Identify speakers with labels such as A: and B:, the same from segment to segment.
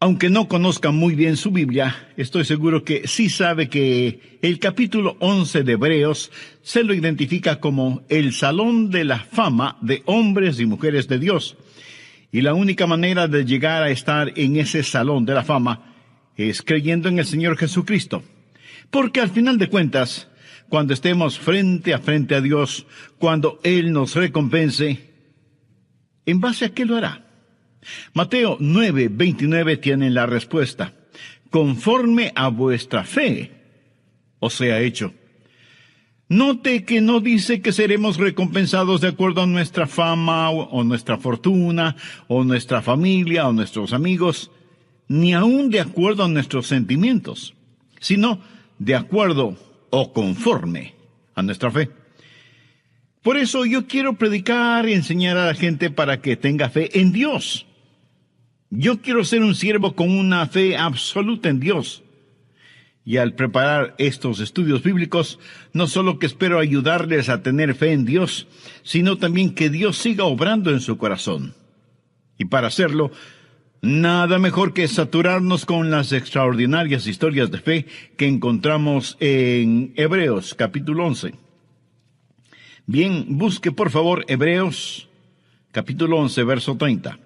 A: Aunque no conozca muy bien su Biblia, estoy seguro que sí sabe que el capítulo 11 de Hebreos se lo identifica como el salón de la fama de hombres y mujeres de Dios. Y la única manera de llegar a estar en ese salón de la fama es creyendo en el Señor Jesucristo. Porque al final de cuentas, cuando estemos frente a Dios, cuando Él nos recompense, ¿en base a qué lo hará? Mateo 9:29 tiene la respuesta. Conforme a vuestra fe os sea hecho. Note que no dice que seremos recompensados de acuerdo a nuestra fama o nuestra fortuna o nuestra familia o nuestros amigos, ni aun de acuerdo a nuestros sentimientos, sino de acuerdo o conforme a nuestra fe. Por eso yo quiero predicar y enseñar a la gente para que tenga fe en Dios. Yo quiero ser un siervo con una fe absoluta en Dios. Y al preparar estos estudios bíblicos, no solo que espero ayudarles a tener fe en Dios, sino también que Dios siga obrando en su corazón. Y para hacerlo, nada mejor que saturarnos con las extraordinarias historias de fe que encontramos en Hebreos capítulo 11. Bien, busque por favor Hebreos capítulo 11, verso 30.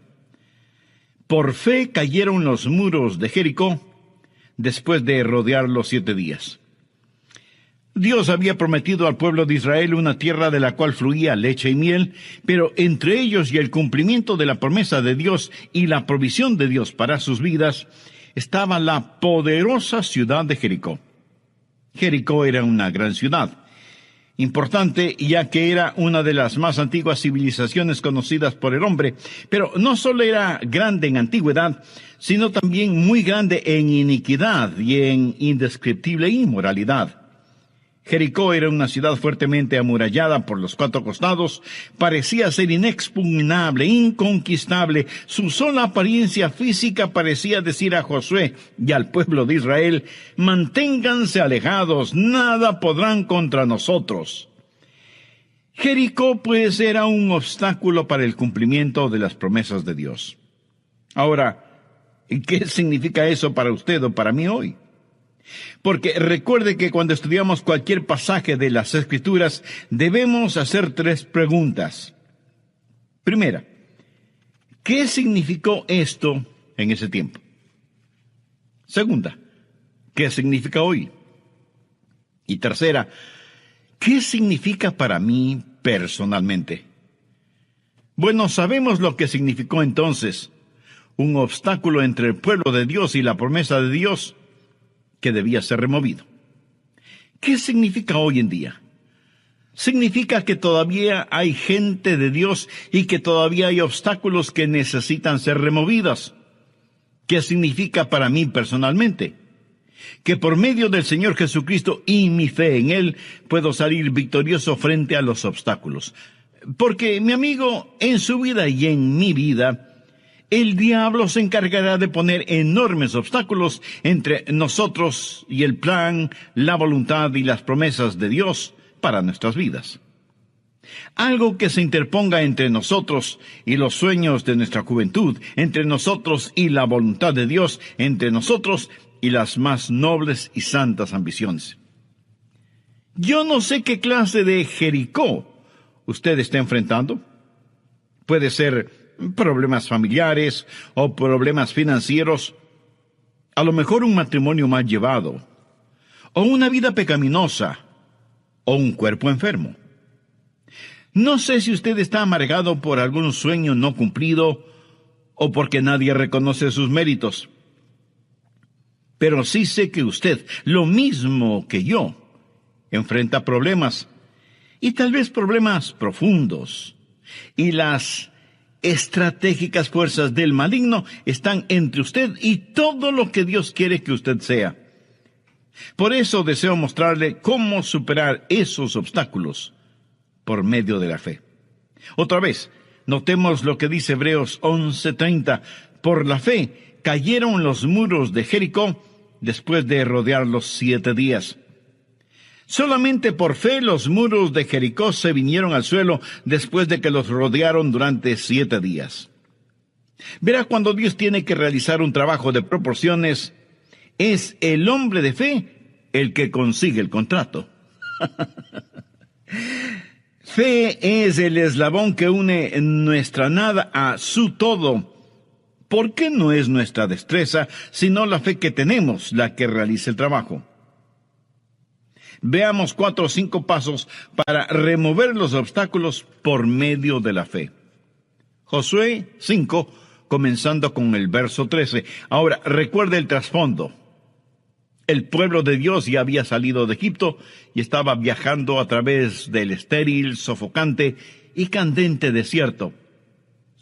A: Por fe cayeron los muros de Jericó después de rodearlos 7 días. Dios había prometido al pueblo de Israel una tierra de la cual fluía leche y miel, pero entre ellos y el cumplimiento de la promesa de Dios y la provisión de Dios para sus vidas, estaba la poderosa ciudad de Jericó. Jericó era una gran ciudad, importante ya que era una de las más antiguas civilizaciones conocidas por el hombre, pero no solo era grande en antigüedad, sino también muy grande en iniquidad y en indescriptible inmoralidad. Jericó era una ciudad fuertemente amurallada por los 4 costados, parecía ser inexpugnable, inconquistable. Su sola apariencia física parecía decir a Josué y al pueblo de Israel: manténganse alejados, nada podrán contra nosotros. Jericó, pues, era un obstáculo para el cumplimiento de las promesas de Dios. Ahora, ¿qué significa eso para usted o para mí hoy? Porque recuerde que cuando estudiamos cualquier pasaje de las Escrituras, debemos hacer 3 preguntas. Primera, ¿qué significó esto en ese tiempo? Segunda, ¿qué significa hoy? Y tercera, ¿qué significa para mí personalmente? Bueno, sabemos lo que significó entonces: un obstáculo entre el pueblo de Dios y la promesa de Dios, que debía ser removido. ¿Qué significa hoy en día? Significa que todavía hay gente de Dios y que todavía hay obstáculos que necesitan ser removidos. ¿Qué significa para mí personalmente? Que por medio del Señor Jesucristo y mi fe en Él, puedo salir victorioso frente a los obstáculos. Porque, mi amigo, en su vida y en mi vida, el diablo se encargará de poner enormes obstáculos entre nosotros y el plan, la voluntad y las promesas de Dios para nuestras vidas. Algo que se interponga entre nosotros y los sueños de nuestra juventud, entre nosotros y la voluntad de Dios, entre nosotros y las más nobles y santas ambiciones. Yo no sé qué clase de Jericó usted está enfrentando. Puede ser problemas familiares o problemas financieros, a lo mejor un matrimonio mal llevado, o una vida pecaminosa, o un cuerpo enfermo. No sé si usted está amargado por algún sueño no cumplido o porque nadie reconoce sus méritos. Pero sí sé que usted, lo mismo que yo, enfrenta problemas, y tal vez problemas profundos, y las estratégicas fuerzas del maligno están entre usted y todo lo que Dios quiere que usted sea. Por eso deseo mostrarle cómo superar esos obstáculos por medio de la fe. Otra vez, notemos lo que dice Hebreos 11:30. Por la fe cayeron los muros de Jericó después de rodearlos 7 días. Solamente por fe los muros de Jericó se vinieron al suelo después de que los rodearon durante 7 días. Verá, cuando Dios tiene que realizar un trabajo de proporciones, es el hombre de fe el que consigue el contrato. Fe es el eslabón que une nuestra nada a su todo. ¿Por qué no es nuestra destreza, sino la fe que tenemos la que realiza el trabajo? Veamos 4 o 5 pasos para remover los obstáculos por medio de la fe. Josué 5, comenzando con el verso 13. Ahora, recuerde el trasfondo. El pueblo de Dios ya había salido de Egipto y estaba viajando a través del estéril, sofocante y candente desierto.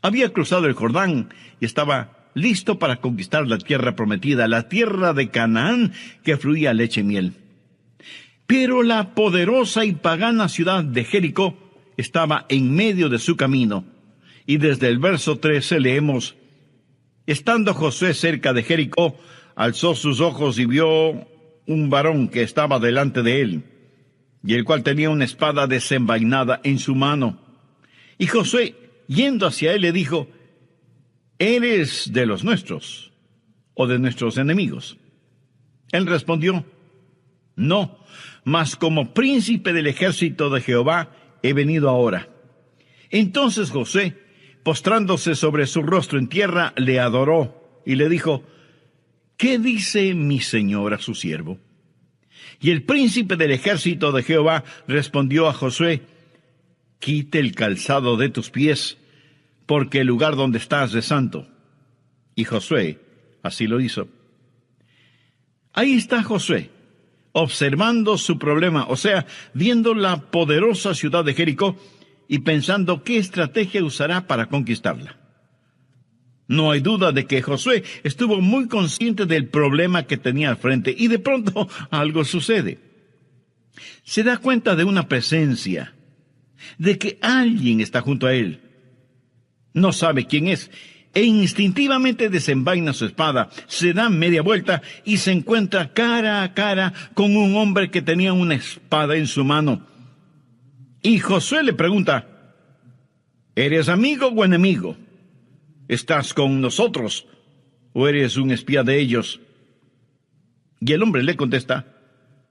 A: Había cruzado el Jordán y estaba listo para conquistar la tierra prometida, la tierra de Canaán que fluía leche y miel. Pero la poderosa y pagana ciudad de Jericó estaba en medio de su camino. Y desde el verso 13 leemos: estando Josué cerca de Jericó, alzó sus ojos y vio un varón que estaba delante de él, y el cual tenía una espada desenvainada en su mano. Y Josué, yendo hacia él, le dijo: ¿eres de los nuestros o de nuestros enemigos? Él respondió: no, mas como príncipe del ejército de Jehová he venido ahora. Entonces Josué, postrándose sobre su rostro en tierra, le adoró y le dijo: ¿qué dice mi señor a su siervo? Y el príncipe del ejército de Jehová respondió a Josué: quite el calzado de tus pies, porque el lugar donde estás es santo. Y Josué así lo hizo. Ahí está Josué, observando su problema, o sea, viendo la poderosa ciudad de Jericó y pensando qué estrategia usará para conquistarla. No hay duda de que Josué estuvo muy consciente del problema que tenía al frente y de pronto algo sucede. Se da cuenta de una presencia, de que alguien está junto a él. No sabe quién es e instintivamente desenvaina su espada, se da media vuelta y se encuentra cara a cara con un hombre que tenía una espada en su mano. Y Josué le pregunta: ¿eres amigo o enemigo? ¿Estás con nosotros o eres un espía de ellos? Y el hombre le contesta: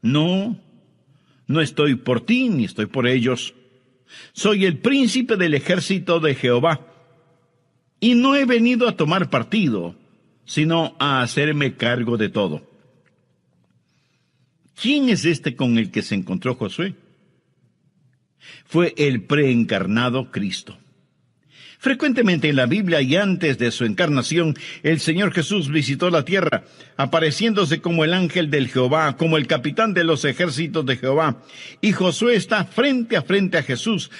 A: no, no estoy por ti ni estoy por ellos. Soy el príncipe del ejército de Jehová, y no he venido a tomar partido, sino a hacerme cargo de todo. ¿Quién es este con el que se encontró Josué? Fue el preencarnado Cristo. Frecuentemente en la Biblia y antes de su encarnación, el Señor Jesús visitó la tierra, apareciéndose como el ángel del Jehová, como el capitán de los ejércitos de Jehová. Y Josué está frente a Jesús,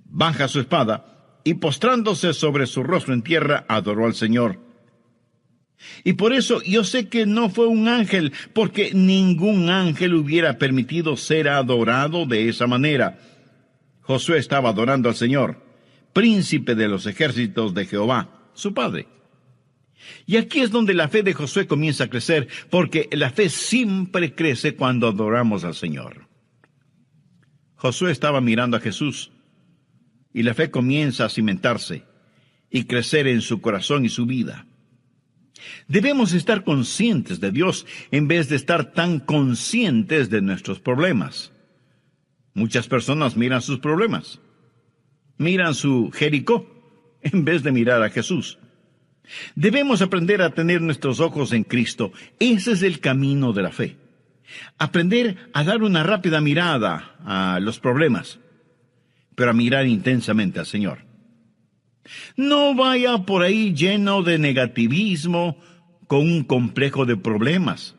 A: baja su espada, y postrándose sobre su rostro en tierra, adoró al Señor. Y por eso yo sé que no fue un ángel, porque ningún ángel hubiera permitido ser adorado de esa manera. Josué estaba adorando al Señor, príncipe de los ejércitos de Jehová, su padre. Y aquí es donde la fe de Josué comienza a crecer, porque la fe siempre crece cuando adoramos al Señor. Josué estaba mirando a Jesús, y la fe comienza a cimentarse y crecer en su corazón y su vida. Debemos estar conscientes de Dios en vez de estar tan conscientes de nuestros problemas. Muchas personas miran sus problemas, miran su Jericó, en vez de mirar a Jesús. Debemos aprender a tener nuestros ojos en Cristo. Ese es el camino de la fe. Aprender a dar una rápida mirada a los problemas, pero a mirar intensamente al Señor. No vaya por ahí lleno de negativismo, con un complejo de problemas.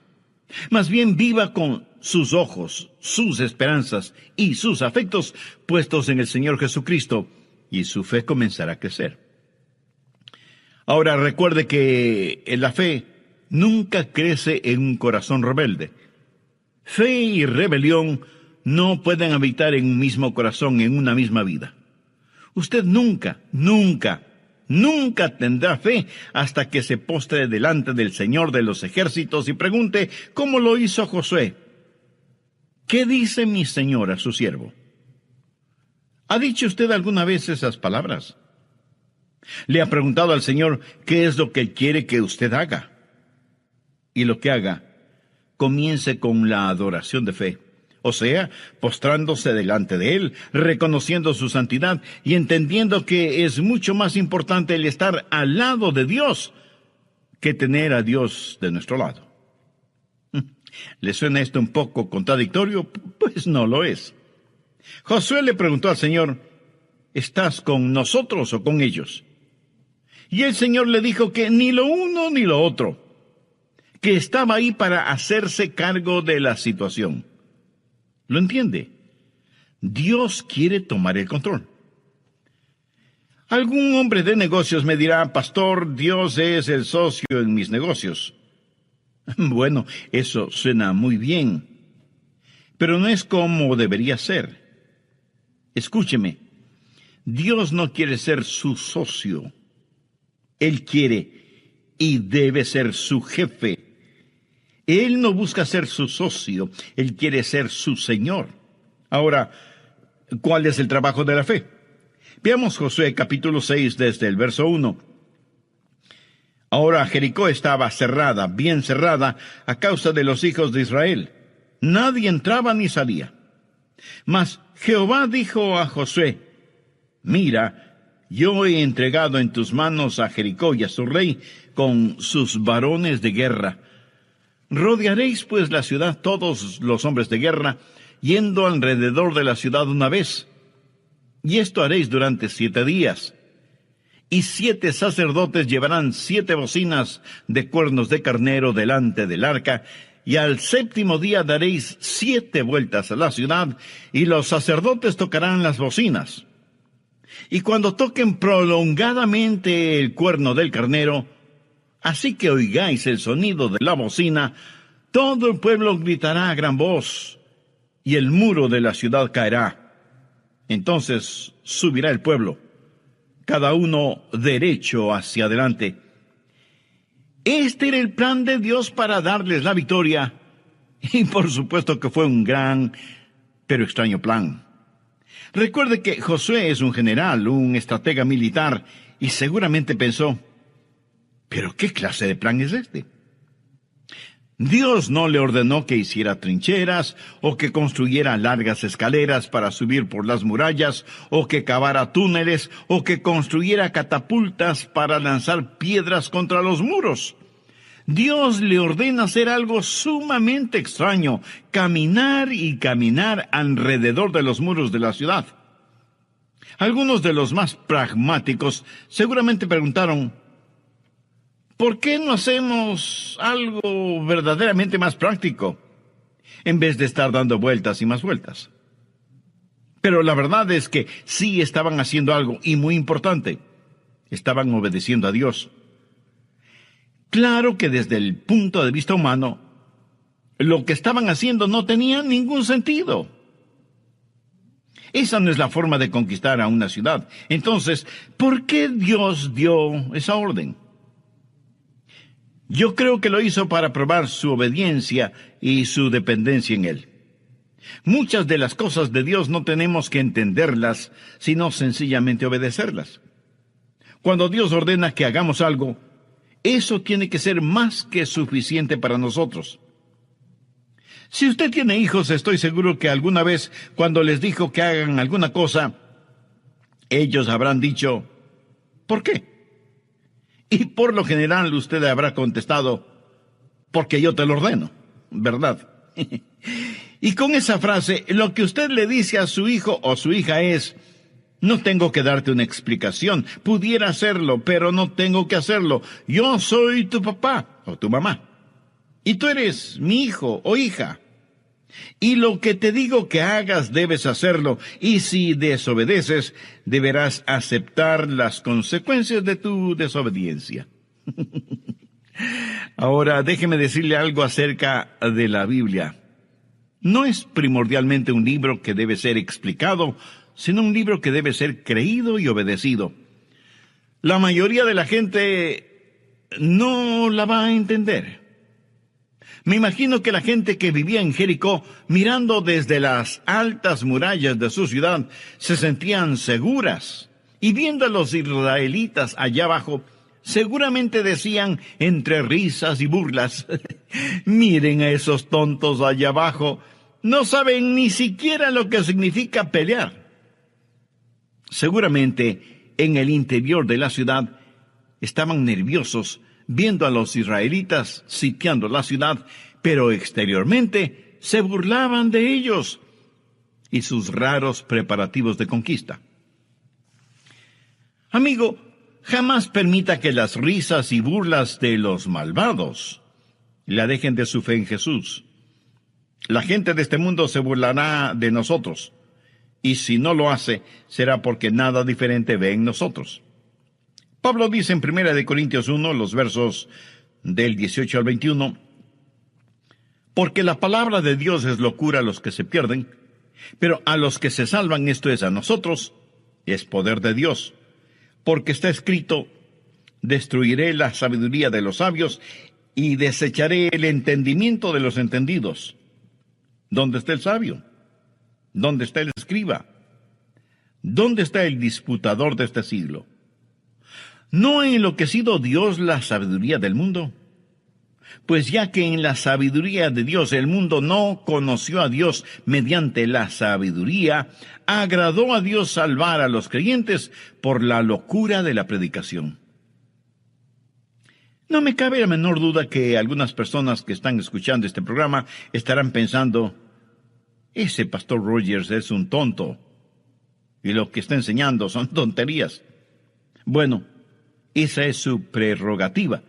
A: Más bien viva con sus ojos, sus esperanzas y sus afectos puestos en el Señor Jesucristo, y su fe comenzará a crecer. Ahora recuerde que la fe nunca crece en un corazón rebelde. Fe y rebelión no pueden habitar en un mismo corazón, en una misma vida. Usted nunca tendrá fe hasta que se postre delante del Señor de los ejércitos y pregunte, ¿cómo lo hizo Josué? ¿Qué dice mi Señor a su siervo? ¿Ha dicho usted alguna vez esas palabras? Le ha preguntado al Señor qué es lo que Él quiere que usted haga. Y lo que haga, comience con la adoración de fe. O sea, postrándose delante de Él, reconociendo su santidad y entendiendo que es mucho más importante el estar al lado de Dios que tener a Dios de nuestro lado. ¿Le suena esto un poco contradictorio? Pues no lo es. Josué le preguntó al Señor, ¿estás con nosotros o con ellos? Y el Señor le dijo que ni lo uno ni lo otro, que estaba ahí para hacerse cargo de la situación. ¿Lo entiende? Dios quiere tomar el control. Algún hombre de negocios me dirá, pastor, Dios es el socio en mis negocios. Bueno, eso suena muy bien, pero no es como debería ser. Escúcheme, Dios no quiere ser su socio. Él quiere y debe ser su jefe. Él no busca ser su socio, Él quiere ser su Señor. Ahora, ¿cuál es el trabajo de la fe? Veamos Josué capítulo 6 desde el verso 1. Ahora Jericó estaba cerrada, bien cerrada, a causa de los hijos de Israel. Nadie entraba ni salía. Mas Jehová dijo a Josué, mira, yo he entregado en tus manos a Jericó y a su rey con sus varones de guerra. Rodearéis pues la ciudad todos los hombres de guerra, yendo alrededor de la ciudad una vez. Y esto haréis durante 7 días. Y 7 sacerdotes llevarán 7 bocinas de cuernos de carnero delante del arca, y al 7º día daréis 7 vueltas a la ciudad, y los sacerdotes tocarán las bocinas. Y cuando toquen prolongadamente el cuerno del carnero, así que oigáis el sonido de la bocina, todo el pueblo gritará a gran voz, y el muro de la ciudad caerá. Entonces subirá el pueblo, cada uno derecho hacia adelante. Este era el plan de Dios para darles la victoria, y por supuesto que fue un gran, pero extraño plan. Recuerde que Josué es un general, un estratega militar, y seguramente pensó, ¿pero qué clase de plan es este? Dios no le ordenó que hiciera trincheras, o que construyera largas escaleras para subir por las murallas, o que cavara túneles, o que construyera catapultas para lanzar piedras contra los muros. Dios le ordena hacer algo sumamente extraño, caminar y caminar alrededor de los muros de la ciudad. Algunos de los más pragmáticos seguramente preguntaron, ¿por qué no hacemos algo verdaderamente más práctico, en vez de estar dando vueltas y más vueltas? Pero la verdad es que sí estaban haciendo algo, y muy importante. Estaban obedeciendo a Dios. Claro que desde el punto de vista humano, lo que estaban haciendo no tenía ningún sentido. Esa no es la forma de conquistar a una ciudad. Entonces, ¿por qué Dios dio esa orden? Yo creo que lo hizo para probar su obediencia y su dependencia en Él. Muchas de las cosas de Dios no tenemos que entenderlas, sino sencillamente obedecerlas. Cuando Dios ordena que hagamos algo, eso tiene que ser más que suficiente para nosotros. Si usted tiene hijos, estoy seguro que alguna vez, cuando les dijo que hagan alguna cosa, ellos habrán dicho, ¿por qué? Y por lo general usted habrá contestado, porque yo te lo ordeno, ¿verdad? Y con esa frase, lo que usted le dice a su hijo o su hija es, no tengo que darte una explicación, pudiera hacerlo, pero no tengo que hacerlo. Yo soy tu papá o tu mamá, y tú eres mi hijo o hija. Y lo que te digo que hagas debes hacerlo, y si desobedeces, deberás aceptar las consecuencias de tu desobediencia. Ahora, déjeme decirle algo acerca de la Biblia. No es primordialmente un libro que debe ser explicado, sino un libro que debe ser creído y obedecido. La mayoría de la gente no la va a entender. Me imagino que la gente que vivía en Jericó, mirando desde las altas murallas de su ciudad, se sentían seguras Y viendo a los israelitas allá abajo, seguramente decían entre risas y burlas, miren a esos tontos allá abajo, no saben ni siquiera lo que significa pelear. Seguramente en el interior de la ciudad estaban nerviosos viendo a los israelitas sitiando la ciudad, pero exteriormente se burlaban de ellos y sus raros preparativos de conquista. Amigo, jamás permita que las risas y burlas de los malvados le alejen de su fe en Jesús. La gente de este mundo se burlará de nosotros, y si no lo hace, será porque nada diferente ve en nosotros. Pablo dice en 1 Corintios 1, los versos del 18 al 21, porque la palabra de Dios es locura a los que se pierden, pero a los que se salvan, esto es a nosotros, es poder de Dios. Porque está escrito, destruiré la sabiduría de los sabios y desecharé el entendimiento de los entendidos. ¿Dónde está el sabio? ¿Dónde está el escriba? ¿Dónde está el disputador de este siglo? ¿No ha enloquecido Dios la sabiduría del mundo? Pues ya que en la sabiduría de Dios el mundo no conoció a Dios mediante la sabiduría, agradó a Dios salvar a los creyentes por la locura de la predicación. No me cabe la menor duda que algunas personas que están escuchando este programa estarán pensando, ese pastor Rogers es un tonto, y lo que está enseñando son tonterías. Bueno, esa es su prerrogativa.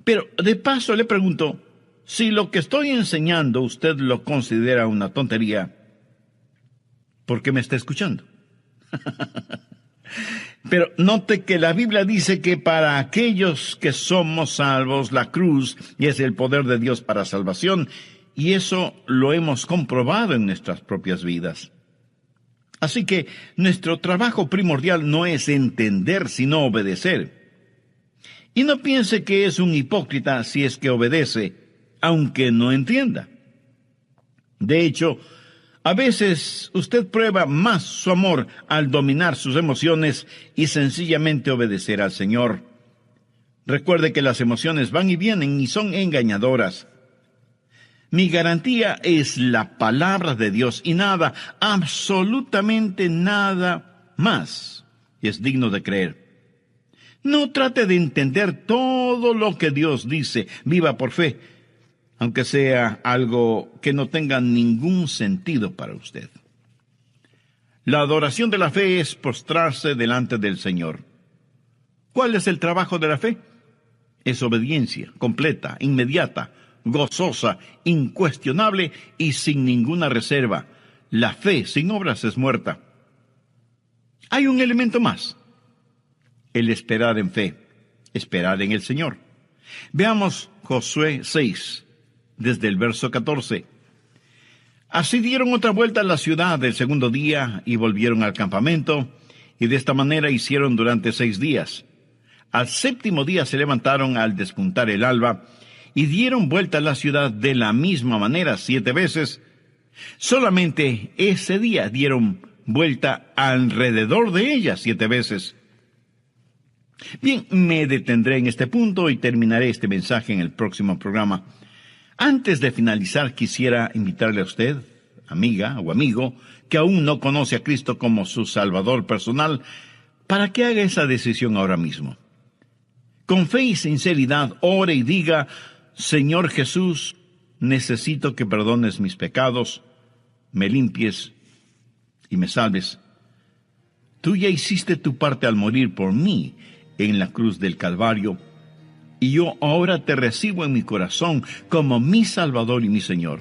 A: Pero de paso le pregunto, si lo que estoy enseñando usted lo considera una tontería, ¿por qué me está escuchando? Pero note que la Biblia dice que para aquellos que somos salvos, la cruz es el poder de Dios para salvación, y eso lo hemos comprobado en nuestras propias vidas. Así que nuestro trabajo primordial no es entender, sino obedecer. Y no piense que es un hipócrita si es que obedece, aunque no entienda. De hecho, a veces usted prueba más su amor al dominar sus emociones y sencillamente obedecer al Señor. Recuerde que las emociones van y vienen y son engañadoras. Mi garantía es la palabra de Dios y nada, absolutamente nada más es digno de creer. No trate de entender todo lo que Dios dice. Viva por fe, aunque sea algo que no tenga ningún sentido para usted. La adoración de la fe es postrarse delante del Señor. ¿Cuál es el trabajo de la fe? Es obediencia completa, inmediata, gozosa, incuestionable y sin ninguna reserva. La fe sin obras es muerta. Hay un elemento más. El esperar en fe, esperar en el Señor. Veamos Josué 6, desde el verso 14. Así dieron otra vuelta a la ciudad el segundo día y volvieron al campamento, y de esta manera hicieron durante 6 días. Al séptimo día se levantaron al despuntar el alba, y dieron vuelta a la ciudad de la misma manera 7 veces. Solamente ese día dieron vuelta alrededor de ella 7 veces. Bien, me detendré en este punto y terminaré este mensaje en el próximo programa. Antes de finalizar, quisiera invitarle a usted, amiga o amigo, que aún no conoce a Cristo como su Salvador personal, para que haga esa decisión ahora mismo. Con fe y sinceridad, ore y diga, Señor Jesús, necesito que perdones mis pecados, me limpies y me salves. Tú ya hiciste tu parte al morir por mí en la cruz del Calvario, y yo ahora te recibo en mi corazón como mi Salvador y mi Señor.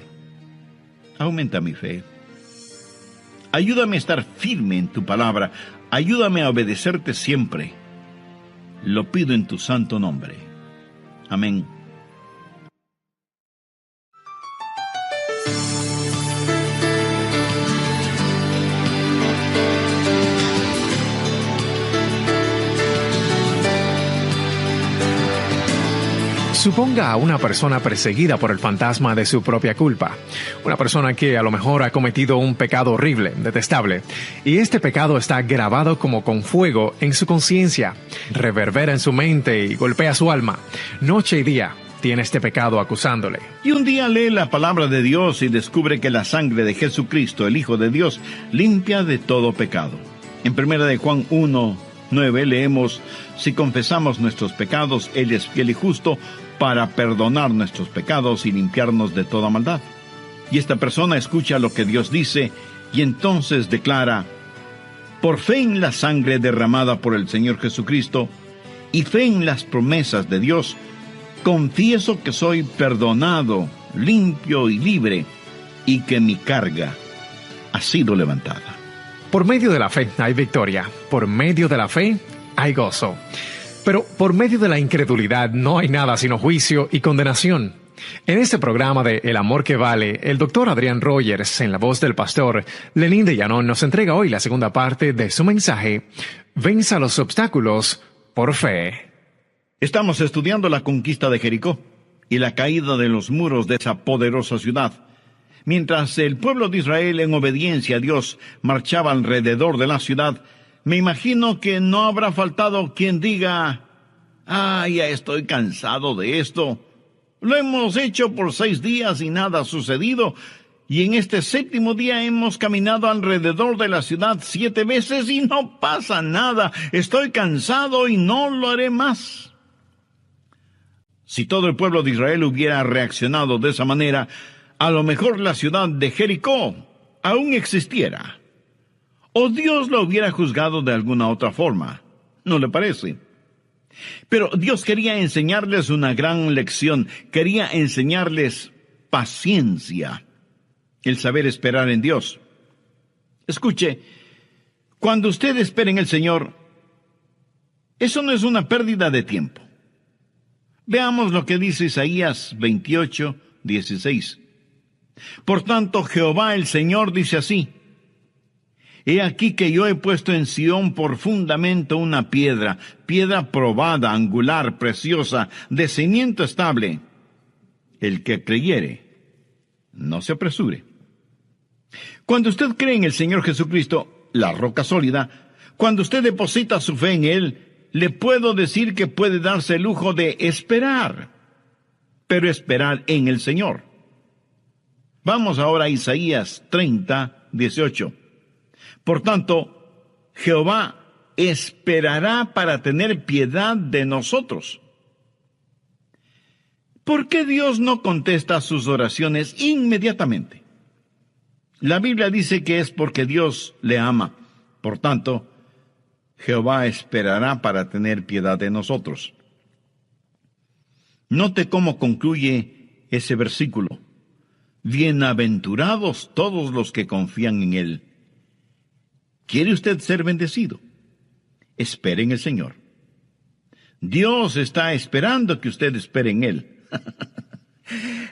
A: Aumenta mi fe. Ayúdame a estar firme en tu palabra. Ayúdame a obedecerte siempre. Lo pido en tu santo nombre. Amén.
B: Suponga a una persona perseguida por el fantasma de su propia culpa. Una persona que a lo mejor ha cometido un pecado horrible, detestable. Y este pecado está grabado como con fuego en su conciencia. Reverbera en su mente y golpea su alma. Noche y día tiene este pecado acusándole.
A: Y un día lee la palabra de Dios y descubre que la sangre de Jesucristo, el Hijo de Dios, limpia de todo pecado. En 1 de Juan 1:9 leemos: si confesamos nuestros pecados, Él es fiel y justo para perdonar nuestros pecados y limpiarnos de toda maldad. Y esta persona escucha lo que Dios dice y entonces declara: por fe en la sangre derramada por el Señor Jesucristo y fe en las promesas de Dios, confieso que soy perdonado, limpio y libre, y que mi carga ha sido levantada.
B: Por medio de la fe hay victoria. Por medio de la fe hay gozo. Pero por medio de la incredulidad no hay nada sino juicio y condenación. En este programa de El Amor que Vale, el Dr. Adrián Rogers, en la voz del pastor Lenín de Llanón, nos entrega hoy la segunda parte de su mensaje: Venza los obstáculos por fe.
A: Estamos estudiando la conquista de Jericó y la caída de los muros de esa poderosa ciudad. Mientras el pueblo de Israel, en obediencia a Dios, marchaba alrededor de la ciudad, me imagino que no habrá faltado quien diga: ya estoy cansado de esto. Lo hemos hecho por 6 días y nada ha sucedido. Y en este 7º día hemos caminado alrededor de la ciudad 7 veces y no pasa nada. Estoy cansado y no lo haré más. Si todo el pueblo de Israel hubiera reaccionado de esa manera, a lo mejor la ciudad de Jericó aún existiera. O Dios lo hubiera juzgado de alguna otra forma. ¿No le parece? Pero Dios quería enseñarles una gran lección. Quería enseñarles paciencia, el saber esperar en Dios. Escuche, cuando usted espera en el Señor, eso no es una pérdida de tiempo. Veamos lo que dice Isaías 28:16. Por tanto, Jehová el Señor dice así: he aquí que yo he puesto en Sión por fundamento una piedra probada, angular, preciosa, de cimiento estable. El que creyere, no se apresure. Cuando usted cree en el Señor Jesucristo, la roca sólida, cuando usted deposita su fe en Él, le puedo decir que puede darse el lujo de esperar, pero esperar en el Señor. Vamos ahora a Isaías 30:18. Por tanto, Jehová esperará para tener piedad de nosotros. ¿Por qué Dios no contesta sus oraciones inmediatamente? La Biblia dice que es porque Dios le ama. Por tanto, Jehová esperará para tener piedad de nosotros. Note cómo concluye ese versículo: bienaventurados todos los que confían en Él. ¿Quiere usted ser bendecido? Espere en el Señor. Dios está esperando que usted espere en Él.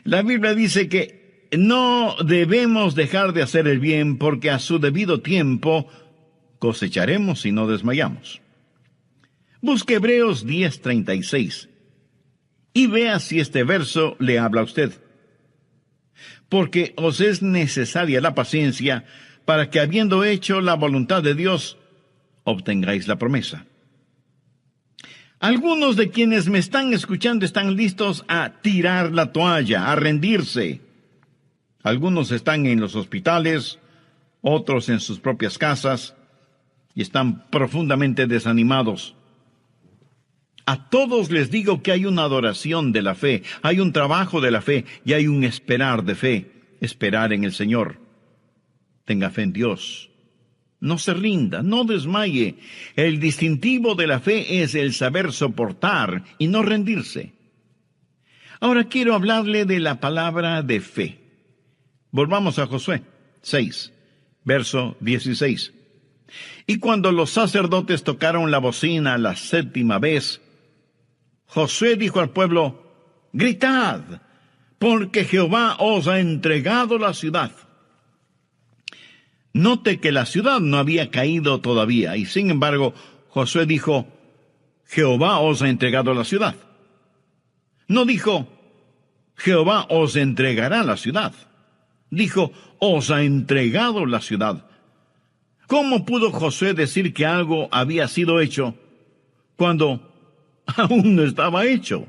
A: La Biblia dice que no debemos dejar de hacer el bien, porque a su debido tiempo cosecharemos si no desmayamos. Busque Hebreos 10:36 y vea si este verso le habla a usted. Porque os es necesaria la paciencia, para que, habiendo hecho la voluntad de Dios, obtengáis la promesa. Algunos de quienes me están escuchando están listos a tirar la toalla, a rendirse. Algunos están en los hospitales, otros en sus propias casas, y están profundamente desanimados. A todos les digo que hay una adoración de la fe, hay un trabajo de la fe y hay un esperar de fe, esperar en el Señor. Tenga fe en Dios. No se rinda, no desmaye. El distintivo de la fe es el saber soportar y no rendirse. Ahora quiero hablarle de la palabra de fe. Volvamos a Josué 6, verso 16. Y cuando los sacerdotes tocaron la bocina la 7ª vez, Josué dijo al pueblo: gritad, porque Jehová os ha entregado la ciudad. Note que la ciudad no había caído todavía, y sin embargo, Josué dijo: Jehová os ha entregado la ciudad. No dijo, Jehová os entregará la ciudad. Dijo, os ha entregado la ciudad. ¿Cómo pudo Josué decir que algo había sido hecho cuando aún no estaba hecho?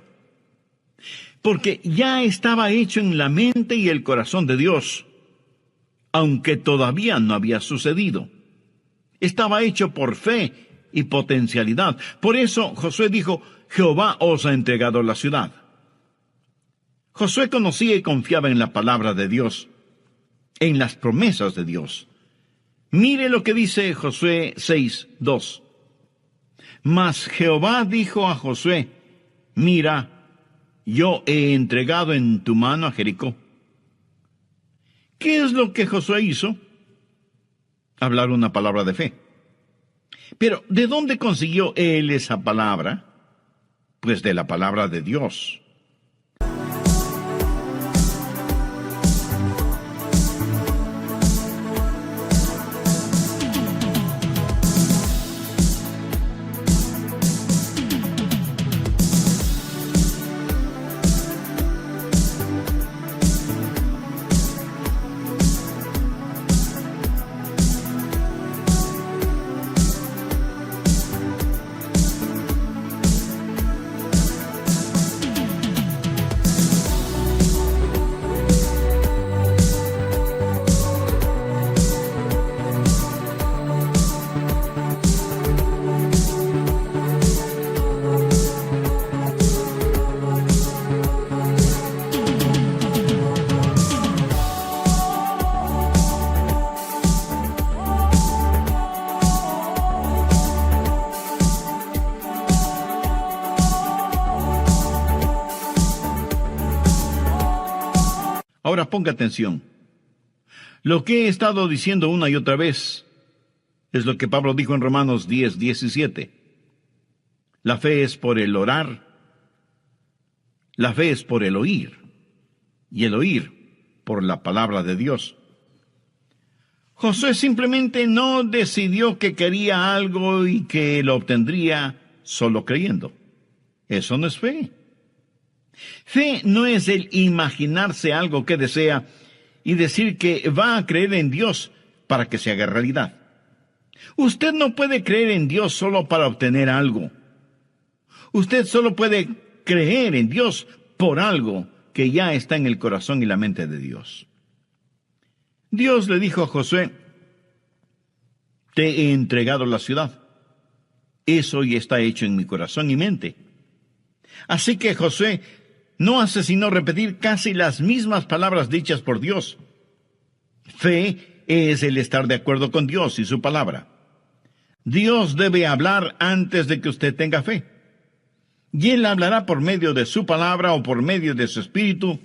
A: Porque ya estaba hecho en la mente y el corazón de Dios, aunque todavía no había sucedido. Estaba hecho por fe y potencialidad. Por eso Josué dijo, Jehová os ha entregado la ciudad. Josué conocía y confiaba en la palabra de Dios, en las promesas de Dios. Mire lo que dice Josué 6:2. Mas Jehová dijo a Josué, mira, yo he entregado en tu mano a Jericó. ¿Qué es lo que Josué hizo? Hablar una palabra de fe. Pero, ¿de dónde consiguió él esa palabra? Pues de la palabra de Dios. Ahora ponga atención. Lo que he estado diciendo una y otra vez es lo que Pablo dijo en Romanos 10:17. La fe es por el orar, la fe es por el oír, y el oír por la palabra de Dios. Josué simplemente no decidió que quería algo y que lo obtendría solo creyendo. Eso no es fe. Fe no es el imaginarse algo que desea y decir que va a creer en Dios para que se haga realidad. Usted no puede creer en Dios solo para obtener algo. Usted solo puede creer en Dios por algo que ya está en el corazón y la mente de Dios. Dios le dijo a Josué, te he entregado la ciudad. Eso ya está hecho en mi corazón y mente. Así que Josué no hace sino repetir casi las mismas palabras dichas por Dios. Fe es el estar de acuerdo con Dios y su palabra. Dios debe hablar antes de que usted tenga fe. Y Él hablará por medio de su palabra o por medio de su espíritu,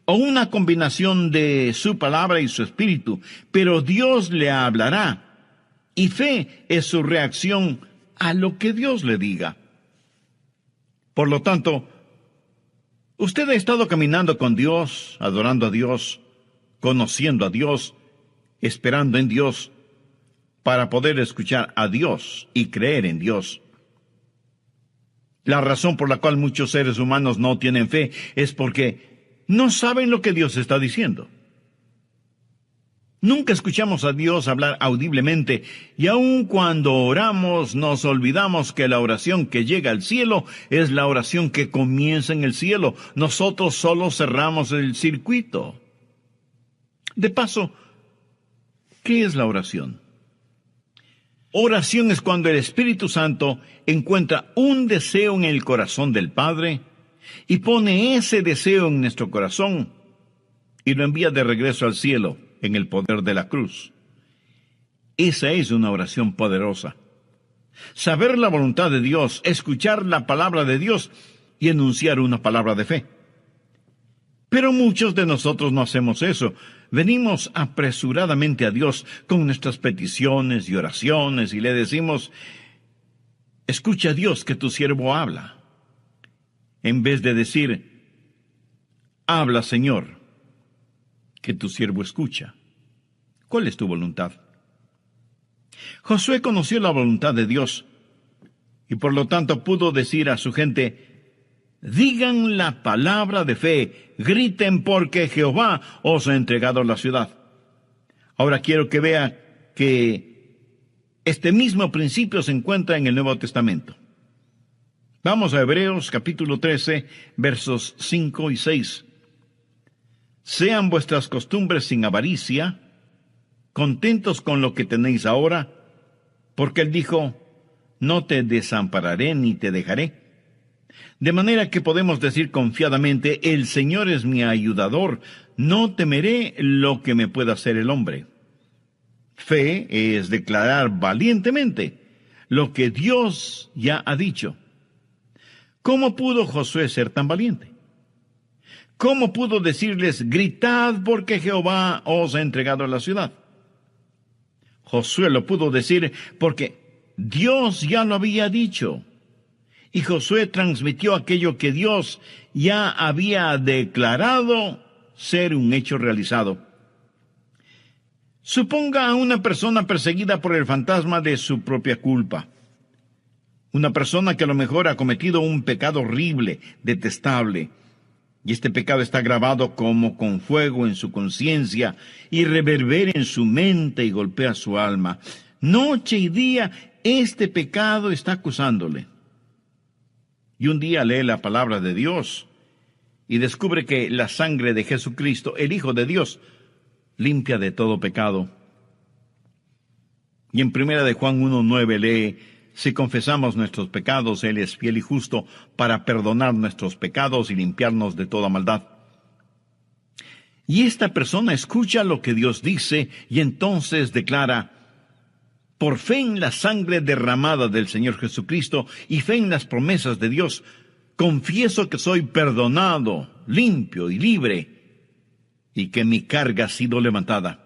A: o una combinación de su palabra y su espíritu. Pero Dios le hablará, y fe es su reacción a lo que Dios le diga. Por lo tanto, usted ha estado caminando con Dios, adorando a Dios, conociendo a Dios, esperando en Dios, para poder escuchar a Dios y creer en Dios. La razón por la cual muchos seres humanos no tienen fe es porque no saben lo que Dios está diciendo. Nunca escuchamos a Dios hablar audiblemente, y aun cuando oramos nos olvidamos que la oración que llega al cielo es la oración que comienza en el cielo. Nosotros solo cerramos el circuito. De paso, ¿qué es la oración? Oración es cuando el Espíritu Santo encuentra un deseo en el corazón del Padre y pone ese deseo en nuestro corazón y lo envía de regreso al cielo en el poder de la cruz. Esa es una oración poderosa. Saber la voluntad de Dios, escuchar la palabra de Dios y enunciar una palabra de fe. Pero muchos de nosotros no hacemos eso. Venimos apresuradamente a Dios con nuestras peticiones y oraciones y le decimos, escucha a Dios que tu siervo habla. En vez de decir, habla Señor, que tu siervo escucha. ¿Cuál es tu voluntad? Josué conoció la voluntad de Dios y por lo tanto pudo decir a su gente, digan la palabra de fe, griten porque Jehová os ha entregado la ciudad. Ahora quiero que vea que este mismo principio se encuentra en el Nuevo Testamento. Vamos a Hebreos capítulo 13, versos 5 y 6. Sean vuestras costumbres sin avaricia, contentos con lo que tenéis ahora, porque él dijo, no te desampararé ni te dejaré. De manera que podemos decir confiadamente, el Señor es mi ayudador, no temeré lo que me pueda hacer el hombre. Fe es declarar valientemente lo que Dios ya ha dicho. ¿Cómo pudo Josué ser tan valiente? ¿Cómo pudo decirles, gritad porque Jehová os ha entregado la ciudad? Josué lo pudo decir porque Dios ya lo había dicho. Y Josué transmitió aquello que Dios ya había declarado ser un hecho realizado. Suponga a una persona perseguida por el fantasma de su propia culpa. Una persona que a lo mejor ha cometido un pecado horrible, detestable. Y este pecado está grabado como con fuego en su conciencia y reverbera en su mente y golpea su alma. Noche y día este pecado está acusándole. Y un día lee la palabra de Dios y descubre que la sangre de Jesucristo, el Hijo de Dios, limpia de todo pecado. Y en 1 de Juan 1:9 lee, si confesamos nuestros pecados, Él es fiel y justo para perdonar nuestros pecados y limpiarnos de toda maldad. Y esta persona escucha lo que Dios dice y entonces declara, por fe en la sangre derramada del Señor Jesucristo y fe en las promesas de Dios, confieso que soy perdonado, limpio y libre, y que mi carga ha sido levantada.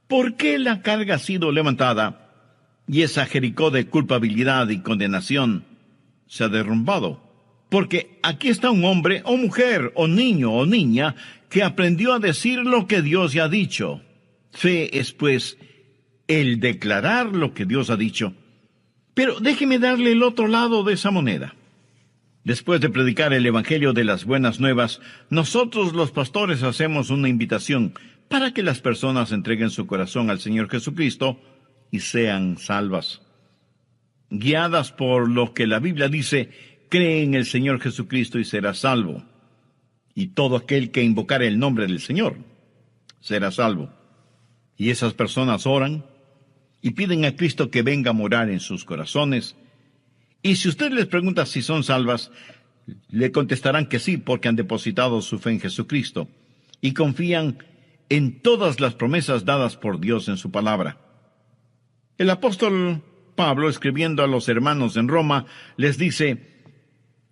A: ¿Por qué la carga ha sido levantada? Y esa Jericó de culpabilidad y condenación se ha derrumbado. Porque aquí está un hombre o mujer o niño o niña que aprendió a decir lo que Dios ya ha dicho. Fe es pues el declarar lo que Dios ha dicho. Pero déjeme darle el otro lado de esa moneda. Después de predicar el Evangelio de las Buenas Nuevas, nosotros los pastores hacemos una invitación para que las personas entreguen su corazón al Señor Jesucristo y sean salvas. Guiadas por lo que la Biblia dice, cree en el Señor Jesucristo y será salvo. Y todo aquel que invocare el nombre del Señor será salvo. Y esas personas oran y piden a Cristo que venga a morar en sus corazones. Y si usted les pregunta si son salvas, le contestarán que sí, porque han depositado su fe en Jesucristo y confían en todas las promesas dadas por Dios en su palabra. El apóstol Pablo, escribiendo a los hermanos en Roma, les dice,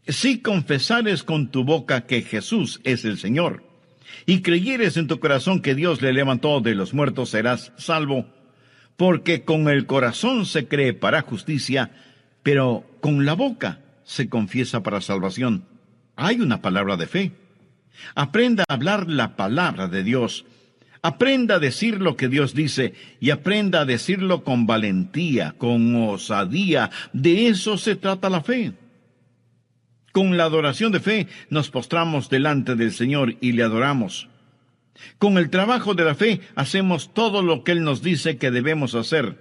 A: si confesares con tu boca que Jesús es el Señor, y creyeres en tu corazón que Dios le levantó de los muertos, serás salvo, porque con el corazón se cree para justicia, pero con la boca se confiesa para salvación. Hay una palabra de fe. Aprenda a hablar la palabra de Dios. Aprenda a decir lo que Dios dice y aprenda a decirlo con valentía, con osadía. De eso se trata la fe. Con la adoración de fe nos postramos delante del Señor y le adoramos. Con el trabajo de la fe hacemos todo lo que Él nos dice que debemos hacer.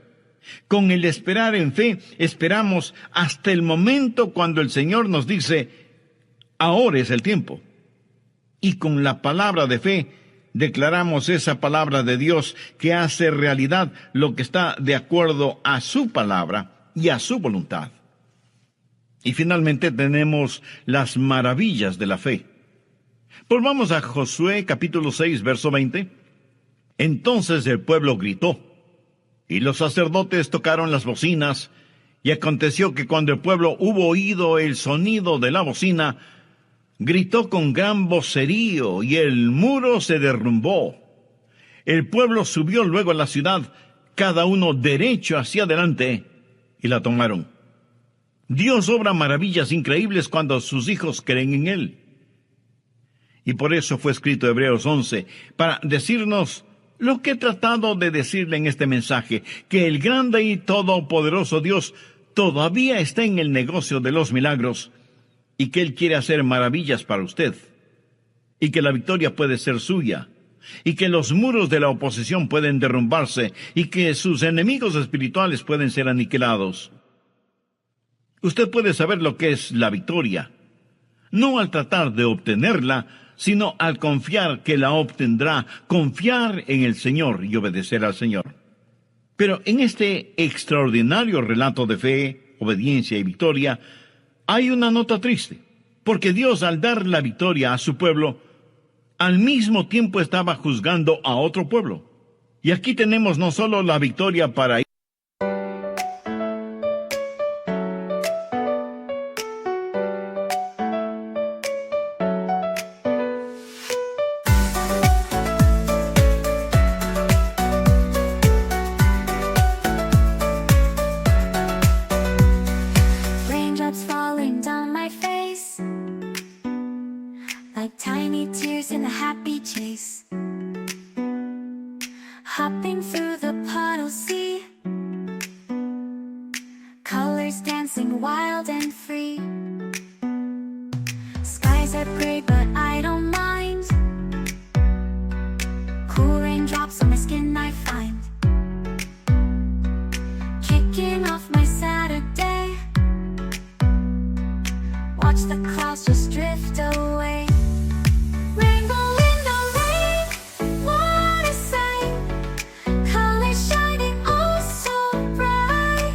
A: Con el esperar en fe, esperamos hasta el momento cuando el Señor nos dice, ahora es el tiempo. Y con la palabra de fe, declaramos esa palabra de Dios que hace realidad lo que está de acuerdo a su palabra y a su voluntad. Y finalmente tenemos las maravillas de la fe. Volvamos a Josué capítulo 6, verso 20. Entonces el pueblo gritó, y los sacerdotes tocaron las bocinas, y aconteció que cuando el pueblo hubo oído el sonido de la bocina, gritó con gran vocerío, y el muro se derrumbó. El pueblo subió luego a la ciudad, cada uno derecho hacia adelante, y la tomaron. Dios obra maravillas increíbles cuando sus hijos creen en Él. Y por eso fue escrito Hebreos 11, para decirnos lo que he tratado de decirle en este mensaje, que el grande y todopoderoso Dios todavía está en el negocio de los milagros, y que Él quiere hacer maravillas para usted, y que la victoria puede ser suya, y que los muros de la oposición pueden derrumbarse, y que sus enemigos espirituales pueden ser aniquilados. Usted puede saber lo que es la victoria, no al tratar de obtenerla, sino al confiar que la obtendrá, confiar en el Señor y obedecer al Señor. Pero en este extraordinario relato de fe, obediencia y victoria, hay una nota triste, porque Dios, al dar la victoria a su pueblo, al mismo tiempo estaba juzgando a otro pueblo. Y aquí tenemos no solo la victoria para
C: Raindrops falling down my face, like tiny tears in a happy chase. Hopping through the puddles, see colors dancing wild and free. Skies are gray, but I don't mind. Cool raindrops on my skin I find. Kicking off my Saturday, watch the clouds just drift away. Rainbow in the rain, what a sight. Colors shining oh so bright.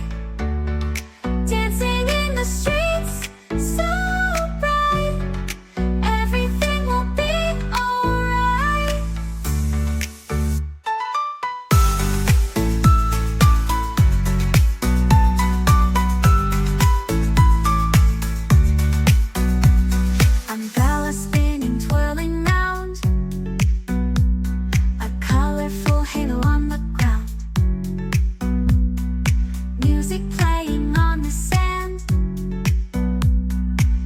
C: Dancing in the streets, so bright. Everything will be alright. Umbrella spinning, twirling round, a colorful halo on the ground. Music playing on the sand,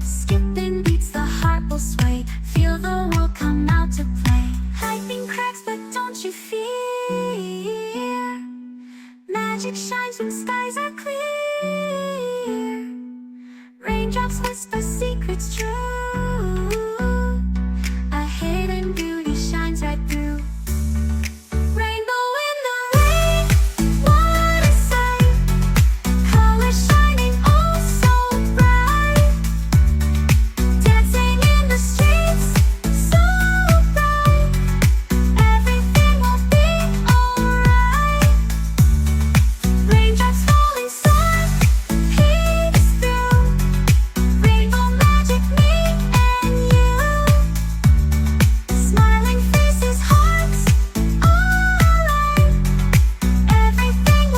C: skipping beats, the heart will sway. Feel the world come out to play. Lightning cracks, but don't you fear. Magic shines when skies are clear. Raindrops whisper secrets true. A hidden beauty shines right through. Rainbow in the rain, what a sight. Colors shining oh so bright. Dancing in the streets, so bright. Everything will be alright. Raindrops falling soft, peeks through. Rainbow magic, me and you. Smiling faces, hearts, alright. Everything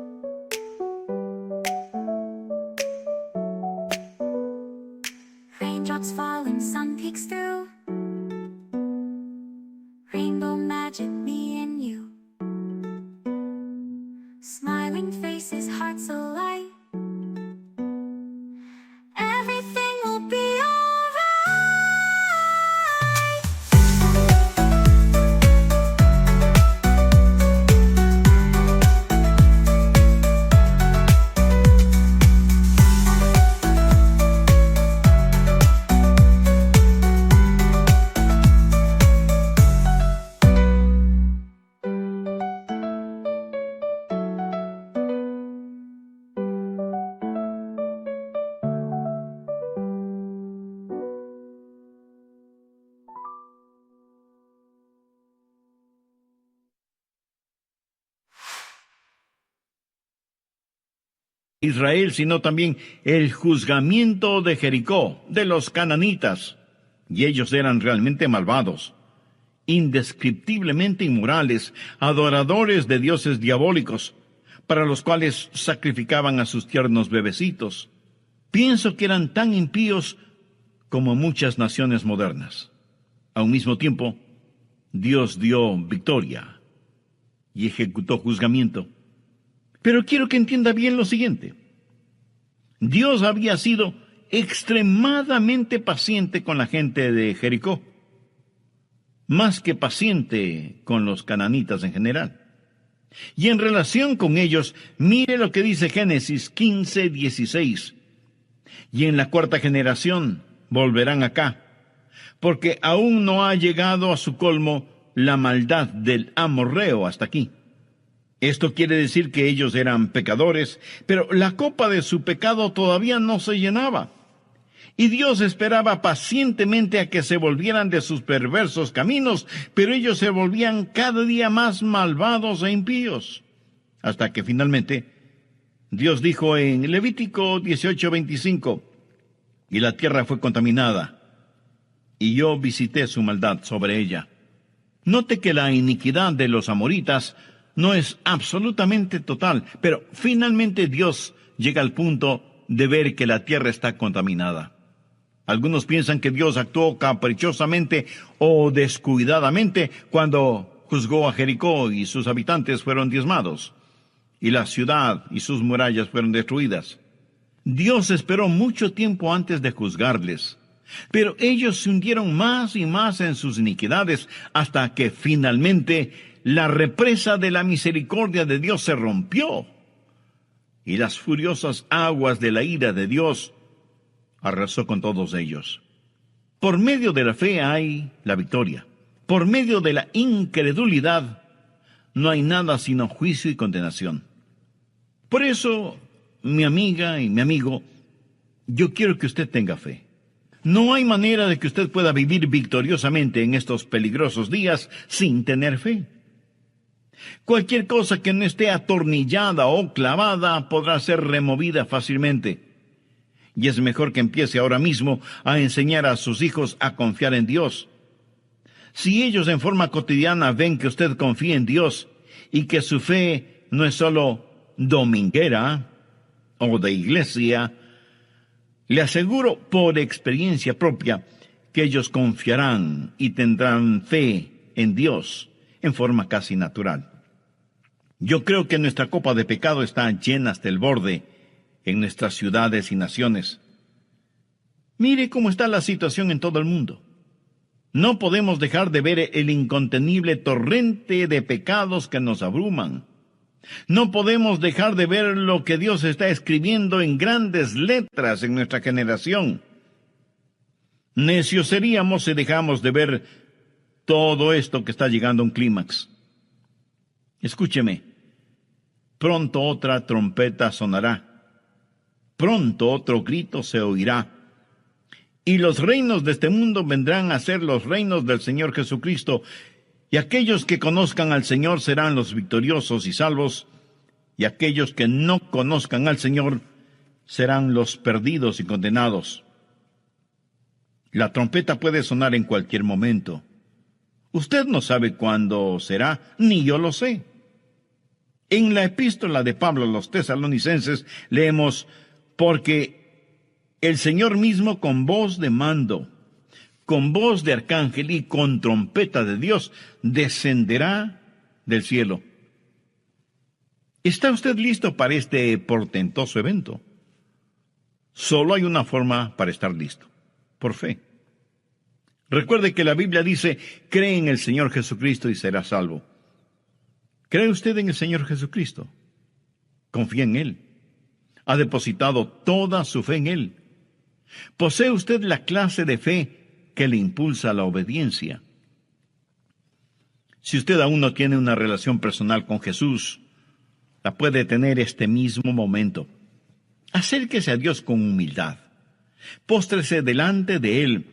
C: will be alright. Raindrops falling, sun peeks through. Rainbow magic, me and you. Smiling faces, hearts alight. Everything will be alright.
A: Israel, sino también el juzgamiento de Jericó, de los cananitas. Y ellos eran realmente malvados, indescriptiblemente inmorales, adoradores de dioses diabólicos, para los cuales sacrificaban a sus tiernos bebecitos. Pienso que eran tan impíos como muchas naciones modernas. A un mismo tiempo, Dios dio victoria y ejecutó juzgamiento. Pero quiero que entienda bien lo siguiente. Dios había sido extremadamente paciente con la gente de Jericó, más que paciente con los cananitas en general. Y en relación con ellos, mire lo que dice Génesis 15:16. Y en la cuarta generación volverán acá, porque aún no ha llegado a su colmo la maldad del amorreo hasta aquí. Esto quiere decir que ellos eran pecadores, pero la copa de su pecado todavía no se llenaba. Y Dios esperaba pacientemente a que se volvieran de sus perversos caminos, pero ellos se volvían cada día más malvados e impíos. Hasta que finalmente Dios dijo en Levítico 18:25, y la tierra fue contaminada, y yo visité su maldad sobre ella. Note que la iniquidad de los amoritas no es absolutamente total, pero finalmente Dios llega al punto de ver que la tierra está contaminada. Algunos piensan que Dios actuó caprichosamente o descuidadamente cuando juzgó a Jericó y sus habitantes fueron diezmados, y la ciudad y sus murallas fueron destruidas. Dios esperó mucho tiempo antes de juzgarles, pero ellos se hundieron más y más en sus iniquidades hasta que finalmente la represa de la misericordia de Dios se rompió y las furiosas aguas de la ira de Dios arrasó con todos ellos. Por medio de la fe hay la victoria. Por medio de la incredulidad no hay nada sino juicio y condenación. Por eso, mi amiga y mi amigo, yo quiero que usted tenga fe. No hay manera de que usted pueda vivir victoriosamente en estos peligrosos días sin tener fe. Cualquier cosa que no esté atornillada o clavada podrá ser removida fácilmente. Y es mejor que empiece ahora mismo a enseñar a sus hijos a confiar en Dios. Si ellos en forma cotidiana ven que usted confía en Dios y que su fe no es solo dominguera o de iglesia, le aseguro por experiencia propia que ellos confiarán y tendrán fe en Dios en forma casi natural. Yo creo que nuestra copa de pecado está llena hasta el borde en nuestras ciudades y naciones. Mire cómo está la situación en todo el mundo. No podemos dejar de ver el incontenible torrente de pecados que nos abruman. No podemos dejar de ver lo que Dios está escribiendo en grandes letras en nuestra generación. Necios seríamos si dejamos de ver todo esto que está llegando a un clímax. Escúcheme, pronto otra trompeta sonará. Pronto otro grito se oirá, y los reinos de este mundo vendrán a ser los reinos del Señor Jesucristo, y aquellos que conozcan al Señor serán los victoriosos y salvos, y aquellos que no conozcan al Señor serán los perdidos y condenados. La trompeta puede sonar en cualquier momento. Usted no sabe cuándo será, ni yo lo sé. En la epístola de Pablo a los tesalonicenses leemos: porque el Señor mismo con voz de mando, con voz de arcángel y con trompeta de Dios descenderá del cielo. ¿Está usted listo para este portentoso evento? Solo hay una forma para estar listo: por fe. Recuerde que la Biblia dice: cree en el Señor Jesucristo y será salvo. ¿Cree usted en el Señor Jesucristo? Confía en Él. Ha depositado toda su fe en Él. ¿Posee usted la clase de fe que le impulsa a la obediencia? Si usted aún no tiene una relación personal con Jesús, la puede tener este mismo momento. Acérquese a Dios con humildad. Póstrese delante de Él.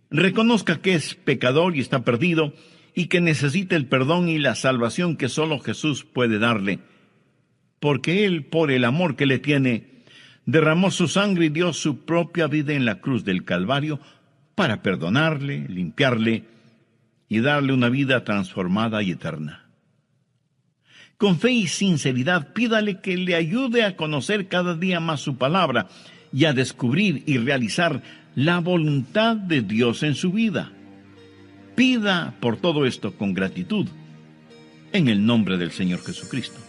A: Reconozca que es pecador y está perdido, y que necesita el perdón y la salvación que solo Jesús puede darle. Porque Él, por el amor que le tiene, derramó su sangre y dio su propia vida en la cruz del Calvario para perdonarle, limpiarle y darle una vida transformada y eterna. Con fe y sinceridad, pídale que le ayude a conocer cada día más su palabra y a descubrir y realizar la voluntad de Dios en su vida. Pida por todo esto con gratitud, en el nombre del Señor Jesucristo.